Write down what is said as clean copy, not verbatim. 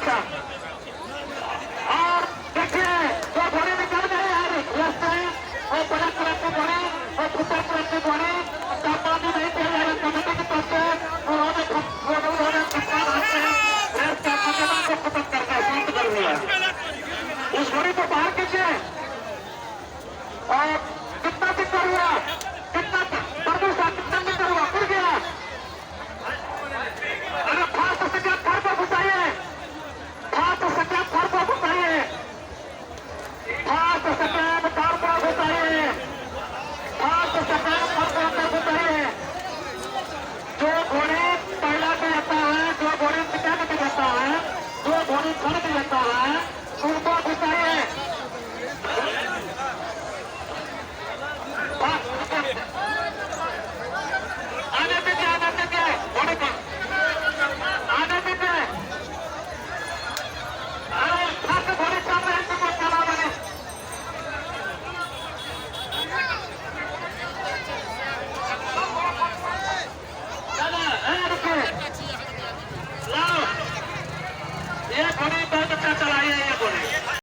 अच्छा। और देखिए वो घोड़े निकल गए हैं रास्ते और बड़ा कलर की घोड़ी और छोटा कलर की घोड़ी पानी नहीं दिया जा रहा कमेटी की तरफ से उन्होंने कप्तान हाथ में रेस का मुकदमा को खत्म कर दिया, शांत कर दिया। उस घोड़ी को बाहर कीजिए और कितना मीटर हुआ, कितना प्रभु साहब कितना मीटर हुआ, गिर गया। अरे फास्ट से क्या घर पर घुसाइए, फास्ट से क्या घर पर घुसाइए, फास्ट से क्या कार पर घुसाइए, फास्ट से क्या घर पर अंदर घुसाइए। जो घोड़ी पहला भी आता है, जो घोड़ी पिटा भी जाता है, जो घोड़ी खड़ भी जाता है, उनको घुसाइए।